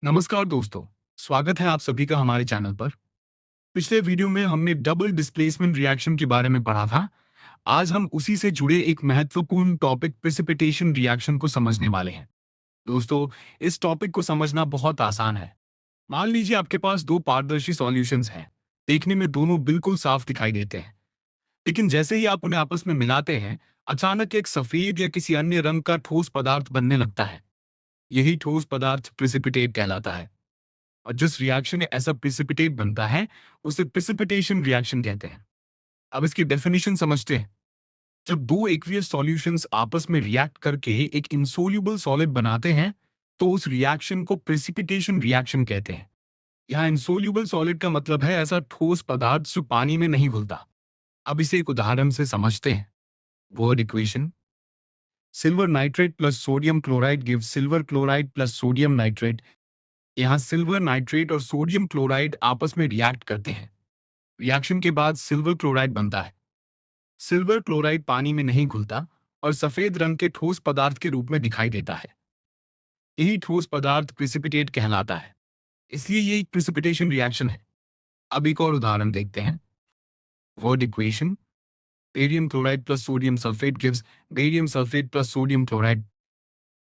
नमस्कार दोस्तों, स्वागत है आप सभी का हमारे चैनल पर। पिछले वीडियो में हमने डबल डिस्प्लेसमेंट रिएक्शन के बारे में पढ़ा था। आज हम उसी से जुड़े एक महत्वपूर्ण टॉपिक प्रेसिपिटेशन रिएक्शन को समझने वाले हैं। दोस्तों, इस टॉपिक को समझना बहुत आसान है। मान लीजिए आपके पास दो पारदर्शी सॉल्यूशंस हैं। देखने में दोनों बिल्कुल साफ दिखाई देते हैं, लेकिन जैसे ही आप उन्हें आपस में मिलाते हैं, अचानक एक सफेद या किसी अन्य रंग का ठोस पदार्थ बनने लगता है। यही ठोस पदार्थ प्रेसिपिटेट कहलाता है। और जिस रिएक्शन में ऐसा प्रेसिपिटेट बनता है, उसे प्रेसिपिटेशन रिएक्शन कहते हैं। अब इसकी डेफिनेशन समझते हैं। जब दो एक्वियस सॉल्यूशंस आपस में रिएक्ट करके एक इंसोल्यूबल सॉलिड बनाते हैं, तो उस रिएक्शन को प्रेसिपिटेशन रिएक्शन कहते हैं। यहाँ इंसोल्यूबल सॉलिड का मतलब है ऐसा ठोस पदार्थ जो पानी में नहीं घुलता। अब इसे एक उदाहरण से समझते हैं। Word equation: silver nitrate plus sodium chloride give silver chloride plus sodium nitrate. यहाँ सिल्वर नाइट्रेट और सोडियम क्लोराइड आपस में रिएक्ट करते हैं। रिएक्शन के बाद सिल्वर क्लोराइड बनता है। सिल्वर क्लोराइड पानी में नहीं घुलता और सफेद रंग के ठोस पदार्थ के रूप में दिखाई देता है। यही ठोस पदार्थ प्रेसिपिटेट कहलाता है। इसलिए ये एक प्रेसिपिटेशन रिएक्शन है। अब एक और उदाहरण देखते हैं। Word equation: barium chloride plus sodium sulphate gives barium sulphate plus sodium chloride.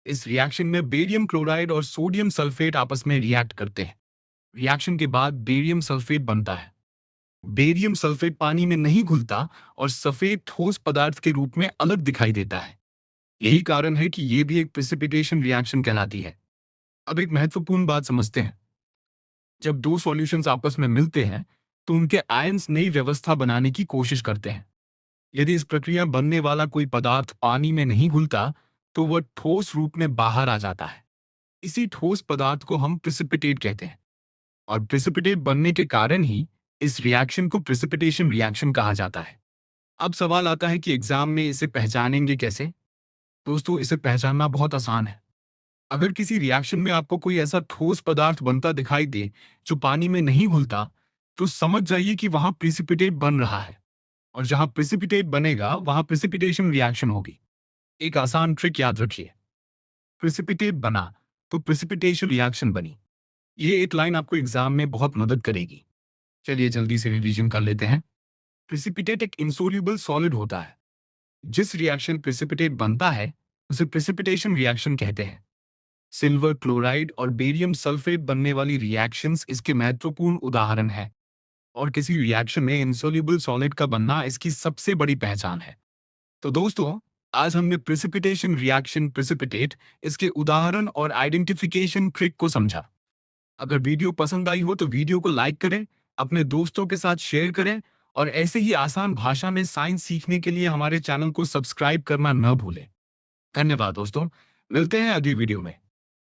इस रिएक्शन में बेरियम क्लोराइड और सोडियम सल्फेट आपस में रिएक्ट करते हैं। रिएक्शन के बाद बेरियम सल्फेट बनता है। बेरियम सल्फेट पानी में नहीं घुलता और सफेद ठोस पदार्थ के रूप में अलग दिखाई देता है। यही कारण है कि यह भी एक प्रेसिपिटेशन रिएक्शन कहलाती है। अब एक महत्वपूर्ण बात समझते हैं। जब दो सॉल्यूशंस आपस में मिलते हैं, तो उनके आयंस नई व्यवस्था बनाने की कोशिश करते हैं। यदि इस प्रक्रिया बनने वाला कोई पदार्थ पानी में नहीं घुलता, तो वह ठोस रूप में बाहर आ जाता है। इसी ठोस पदार्थ को हम प्रेसिपिटेट कहते हैं। और प्रेसिपिटेट बनने के कारण ही इस रिएक्शन को प्रेसिपिटेशन रिएक्शन कहा जाता है। अब सवाल आता है कि एग्जाम में इसे पहचानेंगे कैसे? दोस्तों, इसे पहचानना बहुत आसान है। अगर किसी रिएक्शन में आपको कोई ऐसा ठोस पदार्थ बनता दिखाई दे जो पानी में नहीं घुलता, तो समझ जाइए कि वहां प्रेसिपिटेट बन रहा है। और जहां प्रेसिपिटेट बनेगा, वहां प्रेसिपिटेशन रिएक्शन होगी। एक आसान ट्रिक याद रखिए। प्रेसिपिटेट बना तो प्रेसिपिटेशन रिएक्शन बनी। ये एक लाइन आपको एग्जाम में बहुत मदद करेगी। चलिए जल्दी से रिवीजन कर लेते हैं। प्रेसिपिटेट एक इंसोल्यूबल सॉलिड होता है। जिस रिएक्शन प्रेसिपिटेट बनता है, उसे प्रेसिपिटेशन रिएक्शन कहते हैं। सिल्वर क्लोराइड और बेरियम सल्फेट बनने वाली रिएक्शंस इसके महत्वपूर्ण उदाहरण है। और किसी रिएक्शन में इंसोल्यूबल सॉलिड का बनना इसकी सबसे बड़ी पहचान है। तो दोस्तों, आज हमने प्रेसिपिटेशन रिएक्शन प्रेसिपिटेट, इसके उदाहरण और आइडेंटिफिकेशन ट्रिक को समझा। अगर वीडियो पसंद आई हो तो वीडियो को लाइक करें, अपने दोस्तों के साथ शेयर करें और ऐसे ही आसान भाषा में साइंस सीखने के लिए हमारे चैनल को सब्सक्राइब करना न भूलें। धन्यवाद दोस्तों, मिलते हैं अगली वीडियो में।